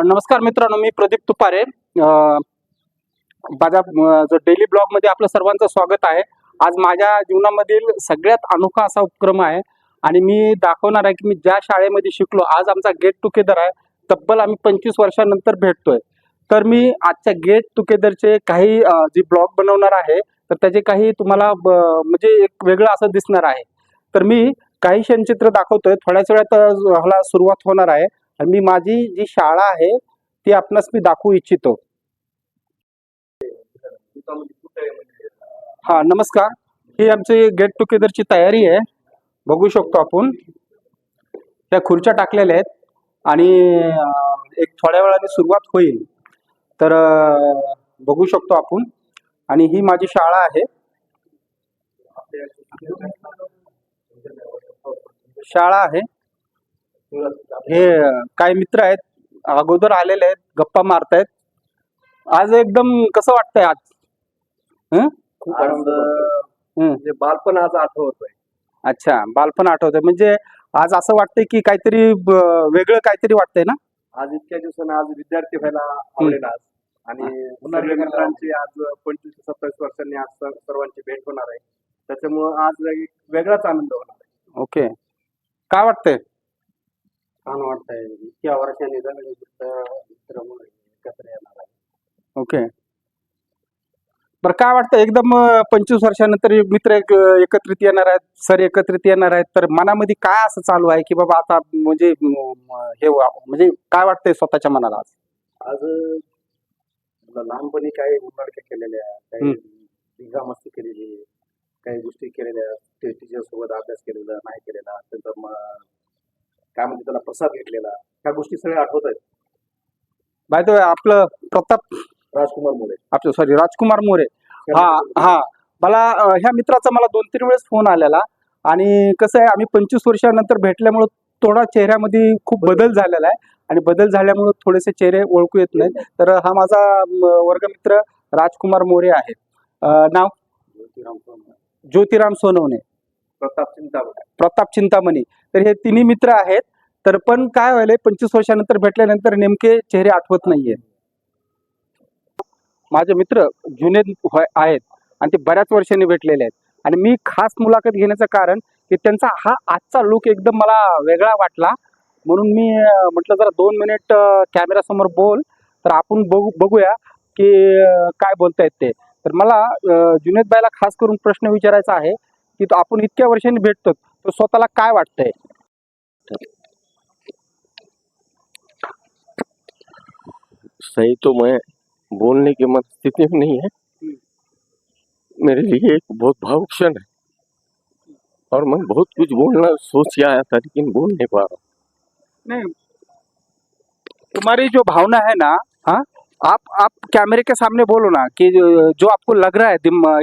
नमस्कार मित्रांनो, मी प्रदीप तुपारे. माझ्या जो डेली ब्लॉग मध्ये आपलं सर्वांचं स्वागत आहे. आज माझ्या जीवनामधील सगळ्यात अनोखा असा उपक्रम आहे आणि मी दाखवणार आहे की मी ज्या शाळेमध्ये शिकलो, आज आमचा गेट टुगेदर आहे. तब्बल आम्ही 25 वर्षानंतर भेटतोय. तर मी आजच्या गेट टुगेदरचे काही जे ब्लॉग बनवणार आहे, तर त्याचे काही तुम्हाला म्हणजे एक वेगळं असं दिसणार आहे. तर मी काही क्षणचित्र दाखवतोय. थोड्याच वेळात ह्याला सुरुवात होणार आहे आणि मी माझी जी शाळा आहे ती आपणास मी दाखवू इच्छितो. हा, नमस्कार. ही आमची गेट टुगेदरची तयारी आहे. बघू शकतो आपण त्या खुर्च्या टाकलेल्या आहेत आणि एक थोड्या वेळाने सुरुवात होईल. तर बघू शकतो आपण. आणि ही माझी शाळा आहे. शाळा आहे. हे काही मित्र आहेत, अगोदर आलेले आहेत, गप्पा मारतायत. आज एकदम कसं वाटतंय आज? खूप आनंद. म्हणजे बालपण आज आठवतोय. अच्छा, बालपण आठवतंय. म्हणजे आज असं वाटतंय की काहीतरी वेगळं काहीतरी वाटतंय ना? आज इतक्या दिवसानं आज विद्यार्थी व्हायला आवडेल आज. आणि सगळ्या मित्रांची आज 25 ते 27 वर्षांनी आज सर्वांची भेट होणार आहे. त्याच्यामुळं आज एक वेगळाच आनंद होणार आहे. ओके, काय वाटतंय? छान वाटतंय. इतक्या वर्षांनी मित्र म्हणून एकत्र येणार आहे. ओके, बरं, काय वाटतं एकदम 25 वर्षानंतर मित्र एकत्रित येणार आहेत, सर एकत्रित येणार आहेत, तर मनामध्ये काय असं चालू आहे की बाबा आता म्हणजे हे म्हणजे काय वाटतंय स्वतःच्या मनाला आज? आज लहानपणी काही उन्हाळक्या केलेल्या, काही धिंगा मस्ती केलेली, काही गोष्टी केलेल्या, टीचर सोबत अभ्यास केलेला, नाही केलेला, त्याचा काय म्हणते त्याला प्रसाद घेतलेला, ह्या गोष्टी सगळ्या आठवत आहेत. बाय द वे, आपलं प्रताप राजकुमार मोरे, आपलं सॉरी राजकुमार मोरे. हा हा, मला ह्या मित्राचा मला 2-3 वेळेस फोन आलेला. आणि कसं आहे, आम्ही 25 वर्षानंतर भेटल्यामुळं थोडा चेहऱ्यामध्ये खूप बदल झालेला आहे आणि बदल झाल्यामुळं थोडेसे चेहरे ओळखू येत नाहीत. तर हा माझा वर्गमित्र राजकुमार मोरे आहे. नाव ज्योतिराम सोनवणे, प्रताप चिंतामणी. तर हे तिन्ही मित्र आहेत. तर पण काय व्हायलंय, 25 वर्षानंतर भेटल्यानंतर नेमके चेहरे आठवत नाहीये. माझे मित्र जुनेद आहेत आणि ते बऱ्याच वर्षांनी भेटलेले आहेत. आणि मी खास मुलाखत घेण्याचं कारण की त्यांचा हा आजचा लुक एकदम मला वेगळा वाटला, म्हणून मी म्हटलं जरा 2 मिनिट कॅमेऱ्यासमोर बोल, तर आपण बघूया की काय बोलतायत ते. तर मला जुनेद भाईला खास करून प्रश्न विचारायचा आहे की आपण इतक्या वर्षांनी भेटतो, तर स्वतःला काय वाटतंय? सही तो मैं बोलने की स्थिति में नहीं है. मेरे लिए एक बहुत भावुक क्षण है और मैं बहुत कुछ बोलना सोच के आया था, लेकिन बोल नहीं पा रहा. नहीं, तुम्हारी जो भावना है ना, हाँ, आप कैमरे के सामने बोलो ना कि जो आपको लग रहा है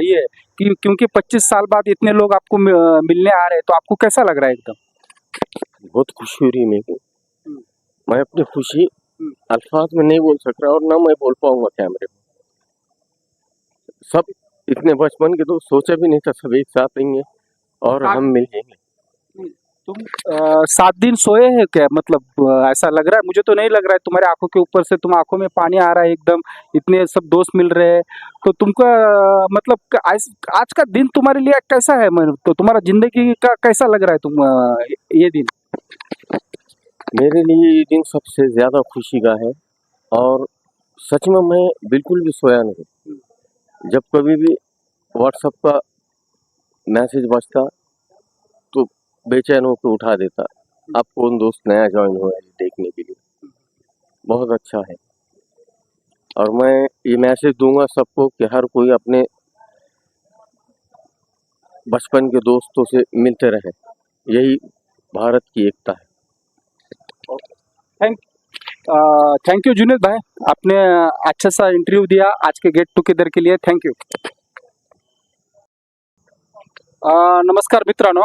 ये क्योंकि 25 साल बाद इतने लोग आपको मिलने आ रहे हैं, तो आपको कैसा लग रहा है? एकदम बहुत खुशी हो रही है मेरे को. मैं अपनी खुशी अल्फाज में नहीं बोल सक रहा और ना मैं बोल पाऊंगा कैमरे में. सब इतने बचपन के तो सोचा भी नहीं था सब एक साथ आएंगे और हम मिल जाएंगे. तुम 7 दिन सोए हैं क्या? मतलब ऐसा लग रहा है, मुझे तो नहीं लग रहा है. तुम्हारे आंखों के ऊपर से तुम आंखों में पानी आ रहा है एकदम. इतने सब दोस्त मिल रहे हैं, तो तुमको मतलब आज का दिन तुम्हारे लिए कैसा है? तो तुम्हारा जिंदगी का कैसा लग रहा है तुम ये दिन? मेरे लिए ये दिन सबसे ज्यादा खुशी का है और सच में मैं बिल्कुल भी सोया नहीं. जब कभी भी व्हाट्सएप का मैसेज बजता तो बेचैन होकर उठा देता. अब कौन दोस्त नया ज्वाइन हुआ है देखने के लिए. बहुत अच्छा है और मैं ये मैसेज दूंगा सबको कि हर कोई अपने बचपन के दोस्तों से मिलते रहे. यही भारत की एकता है. थैंक यू जुनेद भाई, आपने अच्छा सा इंटरव्यू दिया आज के गेट टुगेदर के लिए. Thank you. नमस्कार मित्रांनो,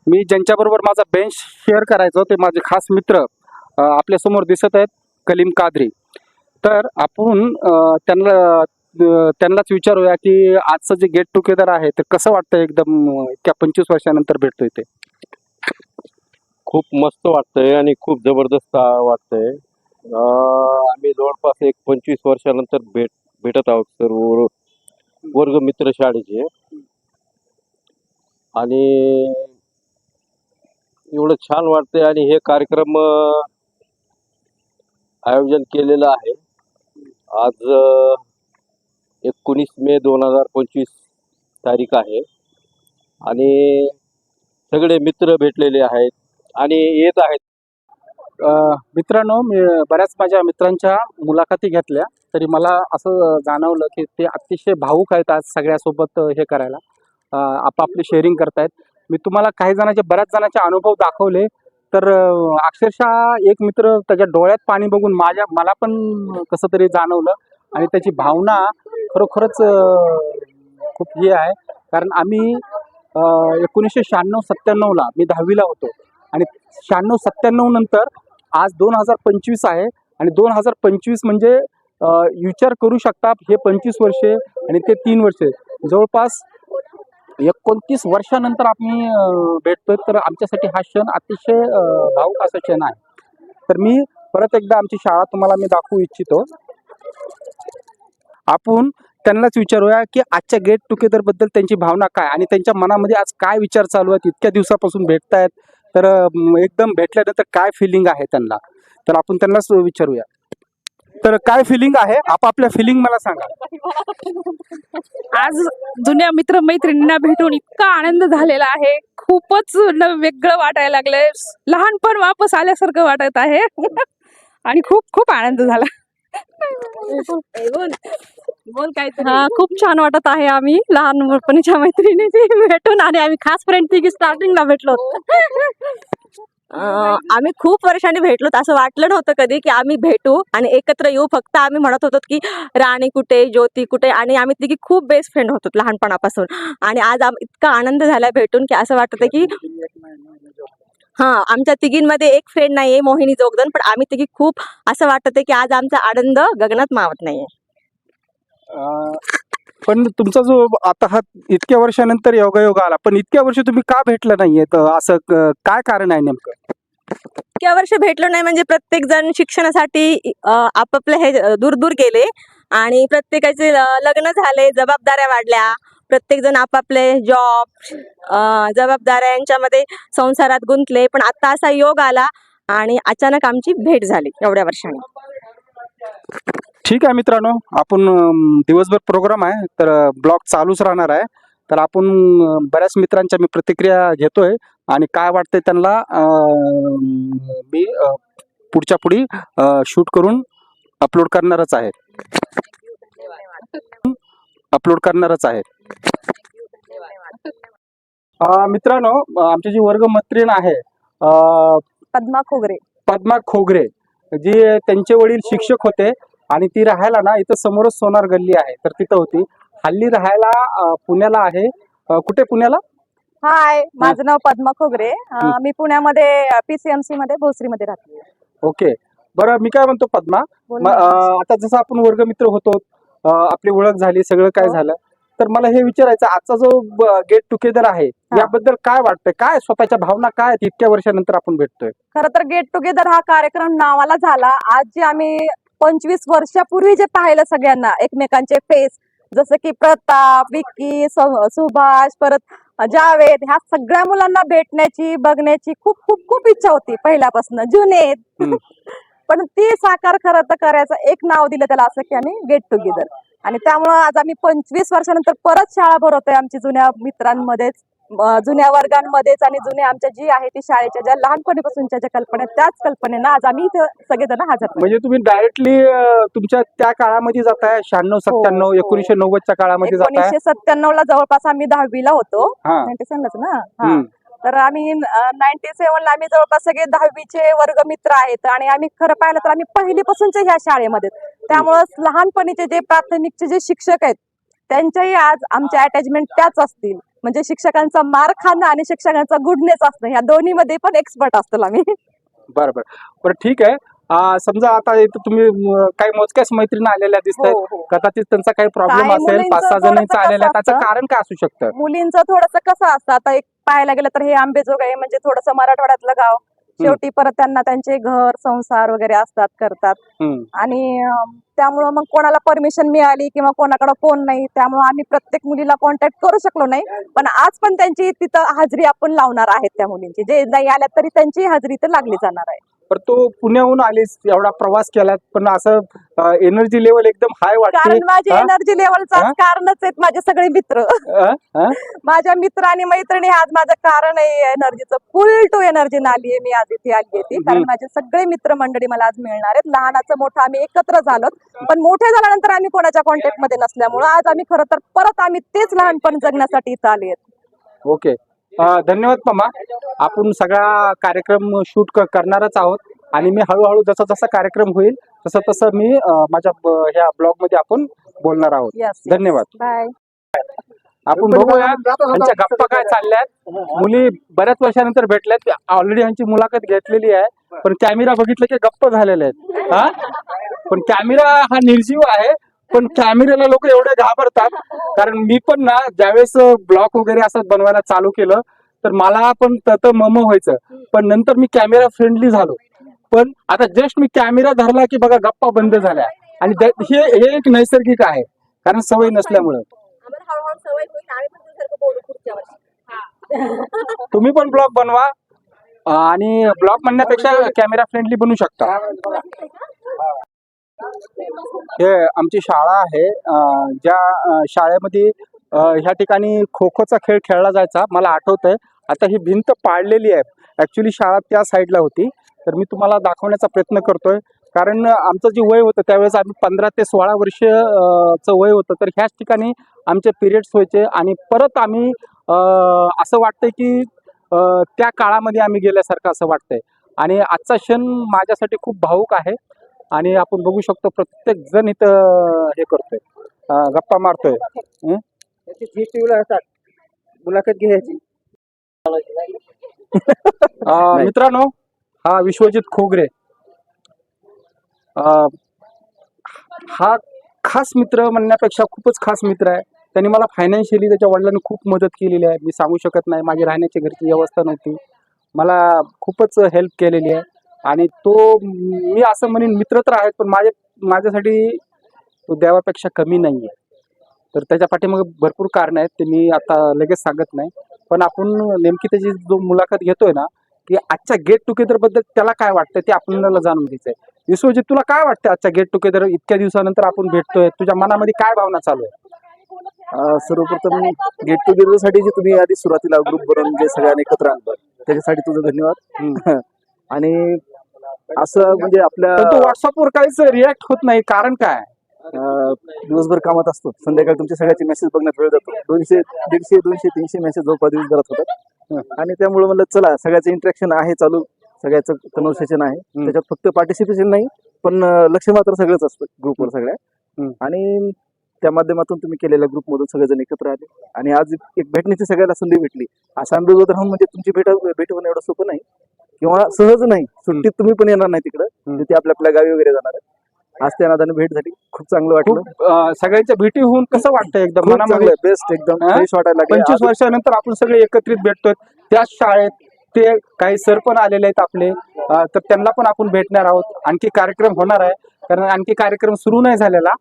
मी ज्यांच्याबरोबर माझा बेंच शेअर करायचो ते माझे खास मित्र आपल्या समोर दिसत आहेत, कलीम कादरी. तर आपण त्यांनाच विचारूया की आजचं जे गेट टुगेदर आहे ते कसं वाटतं एकदम इतक्या 25 वर्षानंतर भेटतोय ते. खूप मस्त वाटतंय आणि खूप जबरदस्त वाटतंय. आम्ही जवळपास एक 25 वर्षानंतर भेटत आहोत सर्व वर्ग मित्र शाळेचे आणि एवढं छान वाटतंय आणि हे कार्यक्रम आयोजन केलेलं आहे. आज 19 मे 2025 तारीख आहे आणि सगळे मित्र भेटलेले आहेत आणि येत आहेत. मित्रांनो, मी बऱ्याच माझ्या मित्रांच्या मुलाखती घेतल्या, तरी मला असं जाणवलं की ते अतिशय भावूक आहेत आज सगळ्यासोबत हे करायला, आपापली शेअरिंग करतायत. मी तुम्हाला काही जणांचे बऱ्याच जणांचे अनुभव दाखवले, तर अक्षरशः एक मित्र त्याच्या डोळ्यात पाणी बघून मला पण कसं तरी जाणवलं आणि त्याची भावना खरोखरच खूप हे आहे. कारण आम्ही 1996-97ला मी 10वीला होतो आणि 96-97 नंतर आज 2025 आहे आणि 2025 म्हणजे विचार करू शकता, हे 25 वर्षे आणि ते 3 वर्षे, जवळपास 29 वर्षानंतर आम्ही भेटतोय. तर आमच्यासाठी हा क्षण अतिशय भावूक असा क्षण आहे. तर मी परत एकदा आमची शाळा तुम्हाला मी दाखवू इच्छितो. आपण त्यांनाच विचारूया की आजच्या गेट टुगेदर बद्दल त्यांची भावना काय आणि त्यांच्या मनामध्ये आज काय विचार चालू आहेत. इतक्या दिवसापासून भेटतायत, तर एकदम भेटल्यानंतर काय फिलिंग आहे त्यांना, तर आपण त्यांनाच विचारूया. तर काय फिलिंग आहे, आपापल्या फिलिंग मला सांगा. आज जुन्या मित्र मैत्रिणींना भेटून इतका आनंद झालेला आहे. खूपच वेगळं वाटायला लागलंय. लहानपण वापस आल्यासारखं वाटत आहे आणि खूप खूप आनंद झाला. बोल काहीतरी. हा, खूप छान वाटत आहे. आम्ही लहानपणीच्या मैत्रिणीची भेटून आणि आम्ही खास फ्रेंड तिघी स्टार्टिंगला भेटलो. आम्ही खूप वर्षांनी भेटलो. असं वाटलं नव्हतं कधी की आम्ही भेटू आणि एकत्र येऊ. फक्त आम्ही म्हणत होतो की राणी कुठे, ज्योती कुठे, आणि आम्ही तिघी खूप बेस्ट फ्रेंड होतो लहानपणापासून. आणि आज इतका आनंद झाला भेटून की असं वाटतं की आमच्या तिघींमध्ये एक फ्रेंड नाहीये, मोहिनी जोगदन, पण आम्ही तिघी खूप असं वाटतं की आज आमचा आनंद गगनात मावत नाहीये. पण तुमचा जो आता हा इतक्या वर्षानंतर योगायोग आला, पण इतक्या वर्ष तुम्ही का भेटला नाहीये, तर असं काय कारण आहे नेमकं? इतक्या वर्ष भेटलो नाही म्हणजे प्रत्येक जण शिक्षणासाठी आपापले हे दूर दूर गेले आणि प्रत्येकाचे लग्न झाले, जबाबदाऱ्या वाढल्या, प्रत्येक जण आपापले जॉब जबाबदाऱ्या यांच्यामध्ये संसारात गुंतले. पण आता असा योग आला आणि अचानक आमची भेट झाली एवढ्या वर्षांनी. ठीक आहे मित्रांनो, आपण दिवसभर प्रोग्राम आहे, तर ब्लॉग चालूच राहणार आहे. तर आपण बऱ्याच मित्रांच्या मी प्रतिक्रिया घेतोय आणि काय वाटतंय त्यांना मी पुढच्या पुढी शूट करून अपलोड करणारच आहे. मित्रांनो, आमची जी वर्गमैत्रीण आहे पद्मा खोगरे, जी त्यांचे वडील शिक्षक होते आणि ती राहायला ना इथं समोरच सोनार गल्ली आहे, तर तिथं होती. हल्ली राहायला पुण्याला आहे. कुठे पुण्याला? हाय, माझं नाव पद्मा खोगरे. मी पुण्यामध्ये PCMC मध्ये भोसरीमध्ये राहते. ओके, बरं. मी काय म्हणतो पद्मा, आता जसं आपण वर्गमित्र होतो, आपली ओळख झाली, सगळं काय झालं, तर मला हे विचारायचं, आजचा जो गेट टुगेदर आहे याबद्दल काय वाटतंय, काय स्वतःच्या भावना काय आहेत इतक्या वर्षानंतर आपण भेटतोय? खरं तर गेट टुगेदर हा कार्यक्रम नावाला झाला. आज जे आम्ही 25 वर्षापूर्वी जे पाहिलं सगळ्यांना एकमेकांचे फेस, जसं की प्रताप, विक्की, सुभाष, परत जावेद, ह्या सगळ्या मुलांना भेटण्याची, बघण्याची खूप खूप खूप इच्छा होती पहिल्यापासून, जुनेद. पण ती साकार खरं तर करायचं एक नाव दिलं त्याला, असं की आम्ही गेट टुगेदर. आणि त्यामुळं आज आम्ही 25 वर्षानंतर परत शाळा भरवतोय आमची जुन्या मित्रांमध्येच, जुन्या वर्गांमध्येच, आणि जुन्या आमच्या जी आहे ती शाळेच्या ज्या लहानपणीपासूनच्या ज्या कल्पना, त्याच कल्पनेनं आज आम्ही इथे सगळेजण हजर. म्हणजे तुम्ही डायरेक्टली तुमच्या त्या काळामध्ये जाताय, 96-97 1990च्या काळामध्ये जाताय? 1997ला जवळपास आम्ही 10वीला होतो. 97लाच ना. तर आम्ही 97ला आम्ही जवळपास सगळे 10वीचे वर्गमित्र आहेत आणि आम्ही खरं पाहिलं तर आम्ही पहिलीपासूनच्या ह्या शाळेमध्ये, त्यामुळं लहानपणीचे जे प्राथमिकचे जे शिक्षक आहेत त्यांच्याही आज आमच्या अटॅचमेंट त्याच असतील. म्हणजे शिक्षकांचा मार खाणं आणि शिक्षकांचा गुडनेस असणं, ह्या दोन्हीमध्ये पण एक्सपर्ट असतो आम्ही. बरोबर. बरं, ठीक आहे. समजा आता इथं तुम्ही काही मोजक्याच मैत्रिणी आलेल्या दिसत आहेत, कदाचित त्यांचा काही प्रॉब्लेम असेल, 5-6 जणांचा आलेला, त्याचं कारण काय असू शकतं? मुलींचं थोडंसं कसं असतं, आता एक पाहायला गेलं तर हे आंबेजोगाई म्हणजे थोडंसं मराठवाड्यातलं गाव, शेवटी परत त्यांना त्यांचे घर संसार वगैरे असतात करतात हम्म. आणि त्यामुळं मग कोणाला परमिशन मिळाली किंवा कोणाकडे फोन नाही त्यामुळे आम्ही प्रत्येक मुलीला कॉन्टॅक्ट करू शकलो नाही. पण आज पण त्यांची तिथं हाजरी आपण लावणार आहेत त्या मुलींची, जे नाही आल्या तरी त्यांची हाजरी तर लागली जाणार आहे. पण तू पुण्याहून आलीस, एवढा प्रवास केलात, पण असं एनर्जी लेवल एकदम हाय वाटते. कारण माझी हा? एनर्जी लेवलचा हा? कारणच आहेत माझे सगळे मित्र. हा? माझ्या मित्र आणि मैत्रिणी आज माझं कारण आहे एनर्जीचं. फुल टू एनर्जी आलीये मी आज इथे आली ती, कारण माझे सगळे मित्र मंडळी मला आज मिळणार आहेत. लहानाचं मोठं आम्ही एकत्र झालो, पण मोठे झाल्यानंतर आम्ही कोणाच्या कॉन्टॅक्ट मध्ये नसल्यामुळं आज आम्ही खरं तर परत आम्ही तेच लहानपण जगण्यासाठी इथं आले आहेत. ओके. धन्यवाद मामा. आपण सगळा कार्यक्रम शूट करणारच आहोत आणि मी हळूहळू जसा जसा कार्यक्रम होईल तसं तसं मी माझ्या ह्या ब्लॉग मध्ये आपण बोलणार आहोत. Yes. धन्यवाद. बाय. आपण बघूया यांच्या गप्पा काय चालल्यात. मुली बऱ्याच वर्षानंतर भेटल्यात, ऑलरेडी यांची मुलाखत घेतलेली आहे, पण कॅमेरा बघितलं की गप्प झालेले आहेत. हा, पण कॅमेरा हा निर्जीव आहे, पण कॅमेऱ्याला लोक एवढे घाबरतात. कारण मी पण ना ज्यावेळेस ब्लॉग वगैरे असं बनवायला चालू केलं तर मला पण तत मम व्हायचं, पण नंतर मी कॅमेरा फ्रेंडली झालो. पण आता जस्ट मी कॅमेरा धरला की बघा गप्पा बंद झाल्या. आणि हे एक नैसर्गिक आहे, कारण सवय नसल्यामुळं. तुम्ही पण ब्लॉग बनवा आणि ब्लॉग म्हणण्यापेक्षा कॅमेरा फ्रेंडली बनू शकता. हे आमची शाळा आहे, ज्या शाळेमध्ये ह्या ठिकाणी खो खोचा खेळ खेळला जायचा. मला आठवतंय, आता ही भिंत पाडलेली आहे. ऍक्च्युली शाळा त्या साईडला होती, तर मी तुम्हाला दाखवण्याचा प्रयत्न करतोय. कारण आमचं जे वय होतं त्यावेळेस आम्ही 15 ते 16 वर्ष चं वय होतं, तर ह्याच ठिकाणी आमचे पिरियड्स व्हायचे. आणि परत आम्ही असं वाटतंय की त्या काळामध्ये आम्ही गेल्यासारखं असं वाटतंय. आणि आजचा क्षण माझ्यासाठी खूप भावूक आहे. आणि आपण बघू शकतो प्रत्येक जण इथं हे करतोय, गप्पा मारतोय. मुलाखत घ्यायची. मित्रांनो, हा विश्वजित खोगरे, हा खास मित्र म्हणण्यापेक्षा खूपच खास मित्र आहे. त्यांनी मला फायनान्शियली त्याच्या वडिलांनी खूप मदत केलेली आहे. मी सांगू शकत नाही, माझी राहण्याची घरची व्यवस्था नव्हती, मला खूपच हेल्प केलेली आहे. आणि तो, मी असं म्हणेन, मित्र तर आहेत पण माझ्यासाठी तो देवापेक्षा कमी नाही आहे. तर त्याच्या पाठीमागे भरपूर कारण आहेत, ते मी आता लगेच सांगत नाही. पण आपण नेमकी त्याची जो मुलाखत घेतोय ना, की आजच्या गेट टुगेदर बद्दल त्याला काय वाटतं ते आपल्याला जाणून घ्यायचंय. विश्वजित, तुला काय वाटतं आजच्या गेट टुगेदर, इतक्या दिवसानंतर आपण भेटतोय, तुझ्या मनामध्ये काय भावना चालू आहे? सर्वप्रथम गेट टुगेदर साठी जे तुम्ही आधी सुरुवातीला ग्रुप बनवून जे सगळ्यांनी एकत्र आणलं त्याच्यासाठी तुझं धन्यवाद. आणि असं म्हणजे आपल्या पण तू व्हॉट्सअपवर काहीच रिॲक्ट होत नाही, कारण काय? दिवसभर कामात असतो, संध्याकाळी तुमच्या सगळ्याचे मेसेज बघण्यात वेळ जातो. 200, 150, 200, 300 मेसेज जवळपास दिवसभरात होतात. आणि त्यामुळे म्हणलं चला, सगळ्याचं इंटरॅक्शन आहे चालू, सगळ्याचं कन्व्हर्सेशन आहे. त्याच्यात फक्त पार्टिसिपेशन नाही, पण लक्ष मात्र सगळंच असतं ग्रुपवर सगळ्या. आणि त्या माध्यमातून तुम्ही केलेल्या ग्रुपमधून सगळेजण एकत्र आले आणि आज एक भेटण्याची सगळ्याला संधी भेटली. असा अनुभव राहून म्हणजे तुमची भेट होणं एवढं सोपं नाही किंवा सहज नाही. सुट्टीत तुम्ही पण येणार नाही तिकडं, ते आपल्या गावी वगैरे जाणार आहे. आज त्या नादाने भेट झाली, खूप चांगलं वाटलं. सगळ्यांच्या भेटी होऊन कसं वाटतं? एकदम मनामध्ये बेस्ट, एकदम फ्रेश वाटायला लागलं. 25 वर्षानंतर आपण सगळे एकत्रित भेटतोय त्याच शाळेत. ते काही सर पण आलेले आहेत आपले, तर त्यांना पण आपण भेटणार आहोत. आणखी कार्यक्रम होणार आहे, कारण आणखी कार्यक्रम सुरू नाही झालेला.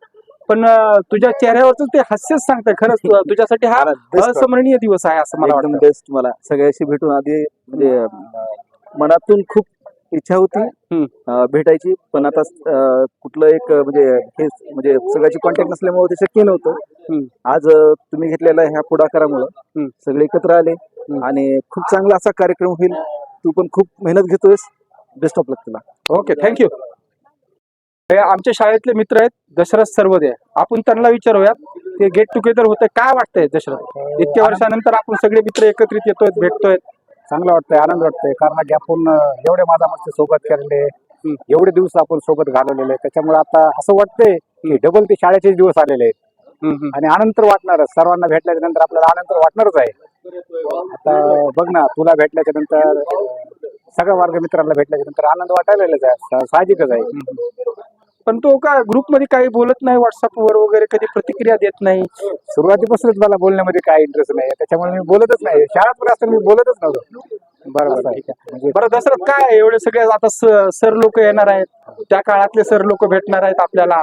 पण तुझ्या चेहऱ्यावरच ते हास्यच सांगतंय. खरंच तुझ्यासाठी हा अविस्मरणीय दिवस आहे असं मला वाटतं. बेस्ट. मला सगळ्याशी भेटून आधी म्हणजे मनातून खूप इच्छा होती भेटायची, पण आता कुठलं एक म्हणजे सगळ्याची कॉन्टॅक्ट नसल्यामुळे ते शक्य नव्हतं. आज तुम्ही घेतलेल्या ह्या पुढाकारामुळे सगळे एकत्र आले आणि खूप चांगला असा कार्यक्रम होईल. तू पण खूप मेहनत घेतोयस, बेस्ट ऑफ लक तुला. Okay, thank you. हे आमच्या शाळेतले मित्र आहेत, दशरथ सर्वदे. आपण त्यांना विचारूयात ते गेट टुगेदर होतंय, काय वाटतंय दशरथ? इतक्या वर्षानंतर आपण सगळे मित्र एकत्रित येतोय, भेटतोय, चांगलं वाटतंय, आनंद वाटतंय. कारण की आपण एवढे माझा मस्ती सोबत केलेले, एवढे दिवस आपण सोबत घालवलेले, त्याच्यामुळे आता असं वाटतंय की डबल ते शाळेचे दिवस आलेले आहेत. आणि आनंद तर वाटणारच, सर्वांना भेटल्याच्या नंतर आपल्याला आनंद तर वाटणारच आहे. आता बघ ना, तुला भेटल्याच्या नंतर, सगळ्या वर्ग मित्रांना भेटल्याच्या नंतर आनंद वाटायलाच आहे, साहजिकच आहे. पण तो का ग्रुपमध्ये काही बोलत नाही, व्हॉट्सअपवर वगैरे कधी प्रतिक्रिया देत नाही? सुरुवातीपासूनच मला बोलण्यामध्ये काय इंटरेस्ट नाही, त्याच्यामुळे मी बोलतच नाही. शाळेत पण असताना मी बोलतच नव्हतो. बरोबर ठीक आहे. बरं दशरथ काय आहे, एवढे सगळे आता सर लोक येणार आहेत, त्या काळातले सर लोक भेटणार आहेत आपल्याला,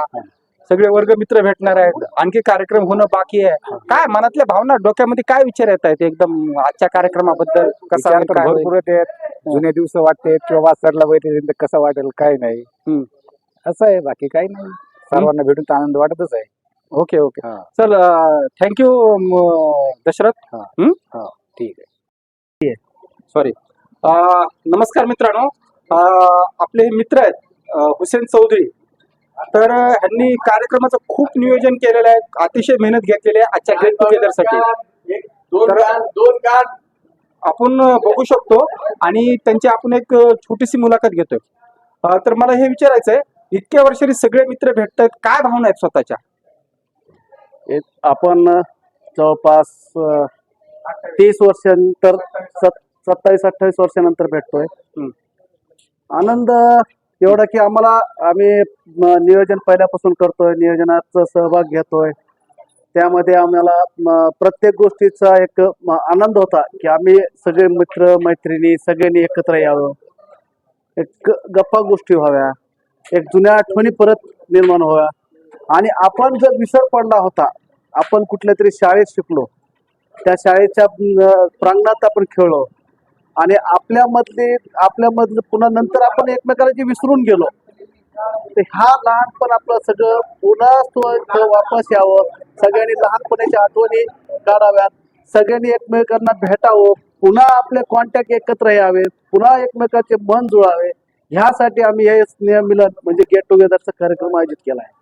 सगळे वर्गमित्र भेटणार आहेत, आणखी कार्यक्रम होणं बाकी आहे. काय मनातल्या भावना डोक्यामध्ये काय विचार येत आहेत एकदम आजच्या कार्यक्रमाबद्दल? कसा विचार होईल, तर काय होईल? भरपूर येतात. जुने दिवस वाटते किंवा सरला बैठे कसं वाटेल काय नाही, हम्म. असं आहे. बाकी काही नाही, सर्वांना भेटून तर आनंद वाटतच आहे. ओके ओके हा. चल थँक्यू दशरथ. ठीक आहे. सॉरी. नमस्कार मित्रांनो, आपले हे मित्र आहेत हुसेन चौधरी. तर ह्यांनी कार्यक्रमाचं खूप नियोजन केलेलं आहे, अतिशय मेहनत घेतलेली आहे आजच्या गेट टुगेदर साठी. तर आपण बघू शकतो आणि त्यांची आपण एक छोटीशी मुलाखत घेतोय. तर मला हे विचारायचं आहे, इतक्या वर्षांनी सगळे मित्र भेटतात, काय भावना आहेत स्वतःच्या? आपण जवळपास 30 वर्षानंतर 27-28 वर्षानंतर भेटतोय. आनंद एवढा की आम्ही नियोजन पहिल्यापासून करतोय, नियोजनाचा सहभाग घेतोय. त्यामध्ये आम्हाला प्रत्येक गोष्टीचा एक आनंद होता की आम्ही सगळे मित्र मैत्रिणी सगळ्यांनी एकत्र यावं, एक गप्पा गोष्टी व्हाव्या, एक जुन्या आठवणी परत निर्माण व्हाव्या. आणि आपण जर विसर पडला होता, आपण कुठल्या तरी शाळेत शिकलो, त्या शाळेच्या प्रांगणात आपण खेळलो आणि आपल्यामधलं पुन्हा नंतर आपण एकमेकाला जे विसरून गेलो, तर हा लहानपण आपलं सगळं पुन्हा वापस यावं. सगळ्यांनी लहानपणाच्या आठवणी काढाव्यात, सगळ्यांनी एकमेकांना भेटावं, पुन्हा आपले कॉन्टॅक्ट एकत्र यावे, पुन्हा एकमेकाचे मन जुळावे, ह्यासाठी आम्ही हे स्नेहमिलन म्हणजे गेट टुगेदरचा कार्यक्रम आयोजित केला आहे.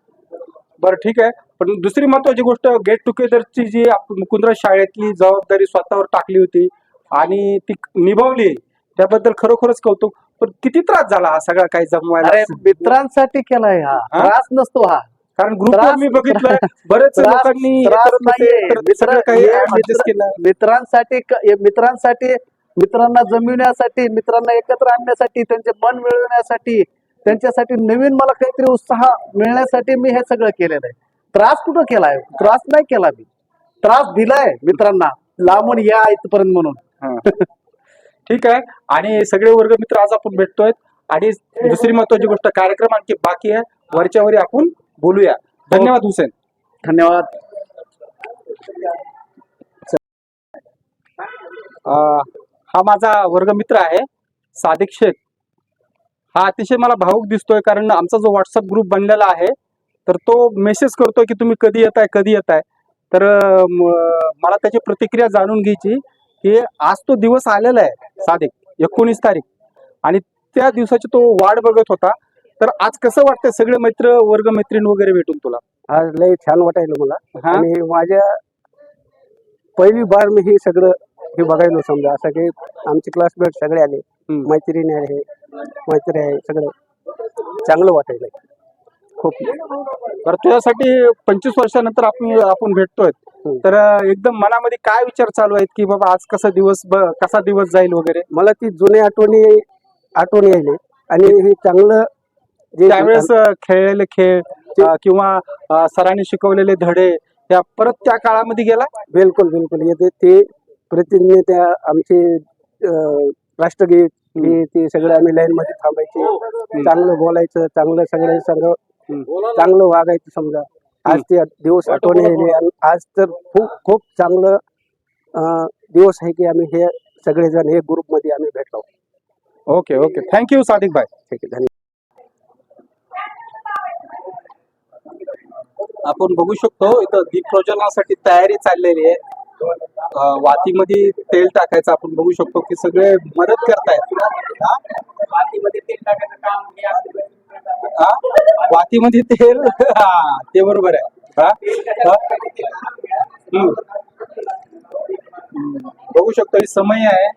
बरं ठीक आहे, पण दुसरी महत्वाची गोष्ट, गेट टुगेदरची जी मुकुंदराज शाळेतली जबाबदारी स्वतःवर टाकली होती आणि ती निभावली, त्याबद्दल खरोखरच कौतुक. पण किती त्रास झाला हा सगळा काही जमवायला? अरे मित्रांसाठी केलाय हा, त्रास नसतो हा. कारण ग्रुपवर त्रास- मी बघितलं बरेच त्रास- लोकांनी हे त्रास करत होते, नाहीये. तर सगळं काही adjust केलं. मित्रांसाठी मित्रांना जमविण्यासाठी, मित्रांना एकत्र आणण्यासाठी, त्यांचे मन मिळवण्यासाठी, त्यांच्यासाठी नवीन मला काहीतरी उत्साह मिळण्यासाठी मी हे सगळं केलेलं आहे. त्रास कुठं केलाय? त्रास नाही केला मी. त्रास दिलाय मित्रांना, लांबून या इथपर्यंत म्हणून. ठीक आहे. आणि सगळे वर्गमित्र आज आपण भेटतोय. आणि दुसरी महत्वाची गोष्ट, कार्यक्रम आणखी बाकी आहे, वरच्या वरी आपण बोलूया. धन्यवाद हुसेन. धन्यवाद. हा माझा वर्गमित्र आहे सादिक शेख. हा अतिशय मला भावुक दिसतोय, कारण आमचा जो व्हॉट्सअप ग्रुप बनलेला आहे, तर तो मेसेज करतोय की तुम्ही कधी येताय. तर मला त्याची प्रतिक्रिया जाणून घ्यायची की आज तो दिवस आलेला आहे सादिक, 19 तारीख, आणि त्या दिवसाची तो वाट बघत होता. तर आज कसं वाटतंय सगळे मित्र वर्गमैत्रीण वगैरे भेटून तुला? आज लय छान वाटायला मला. हा? आणि माझ्या पहिली बार मी हे सगळं हे बघायलो. समजा असं की आमचे क्लासमेट सगळे आले, मैत्रिणी आहे, मैत्री आहे, सगळं चांगलं वाटायला खूप. तर तुझ्यासाठी 25 वर्षानंतर आपण भेटतोय, तर एकदम मनामध्ये काय विचार चालू आहेत की बाबा आज कसा दिवस जाईल वगैरे? मला ती जुने आठवण यायले आणि हे चांगलं जे त्यावेळेस खेळलेले खेळ किंवा सरांनी शिकवलेले धडे त्या परत त्या काळामध्ये गेला. बिलकुल येते ते प्रतिज्ञा, त्या आमचे राष्ट्रगीत हे ते सगळं आम्ही लाईन मध्ये थांबायचे, चांगलं बोलायचं, चांगलं सगळ्या संग चांगलं वागायचं. समजा आज ते दिवस आठवण यायले आणि आज तर खूप चांगलं दिवस आहे की आम्ही हे सगळेजण एक ग्रुप मध्ये आम्ही भेटलो. ओके थँक्यू सादिक भाई. ठीक आहे, धन्यवाद. आपण बघू शकतो इथं दीप प्रज्वलनासाठी तयारी चाललेली आहे. वातीमध्ये तेल टाकायचं आपण बघू शकतो की सगळे मदत करतायत. वातीमध्ये तेल टाकायचं काम, वातीमध्ये तेल ते बरोबर आहे. बघू शकतो ही समय आहे.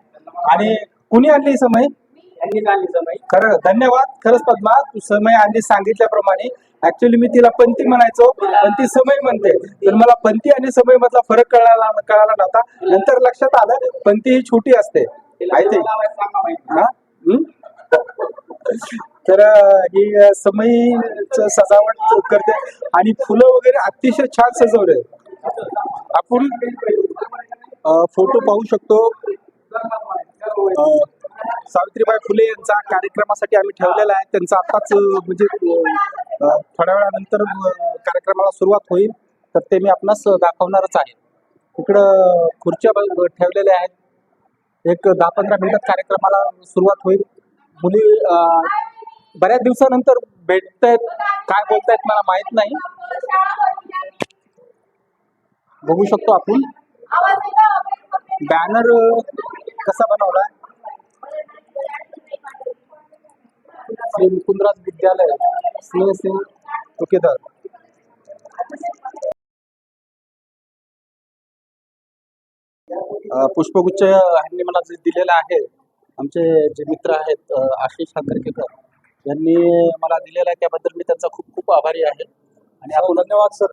आणि कुणी आणली ही समय? खरं धन्यवाद. खरंच पद्मा, तू समय आणली सांगितल्याप्रमाणे. ऍक्च्युअली मी तिला पंती म्हणायचो, पण ती समय म्हणते. तर मला पंती आणि समय मधला फरक कळाला नव्हता. नंतर लक्षात आलं पंती ही छोटी असते. तर ही समईच सजावट करते आणि फुलं वगैरे अतिशय छान सजवले. आपण फोटो पाहू शकतो. सावित्रीबाई फुले यांचा कार्यक्रमासाठी आम्ही ठेवलेला आहे. त्यांचा आताच म्हणजे थोड्या वेळानंतर कार्यक्रमाला सुरुवात होईल, तर ते मी आपणास दाखवणारच आहे. इकडं खुर्च्या ठेवलेल्या आहेत. एक 10-15 मिनिटात कार्यक्रमाला सुरुवात होईल. मुली बऱ्याच दिवसानंतर भेटतायत, काय बोलतायत मला माहित नाही. बघू शकतो आपण बॅनर कसा बनवलाय. श्री मुकुंदराज विद्यालय स्नेहसिंग टुकेदार. पुष्पगुच्छ ह्यांनी मला जे दिलेलं आहे, आमचे जे मित्र आहेत आशिष हातर्केकर यांनी मला दिलेलं आहे, त्याबद्दल मी त्यांचा खूप खूप आभारी आहे. आणि आपण धन्यवाद सर.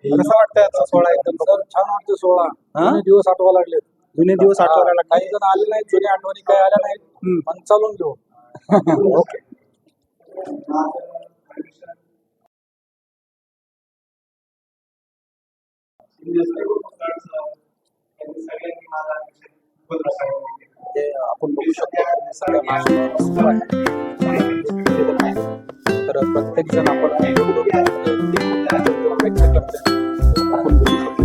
कसं वाटतंय आजचा सोहळा? एकदम छान वाटतं सोहळा. जुने दिवस आठवा लागले. जुने दिवस आठवायला लागले. काही जण आले नाहीत, जुन्या आठवणी काही आल्या नाहीत, पण चालून घेऊ. ओके. आपण बघू शकतो सगळ्या तर प्रत्येक जण आपण व्यक्त करतोय. आपण बघू शकतो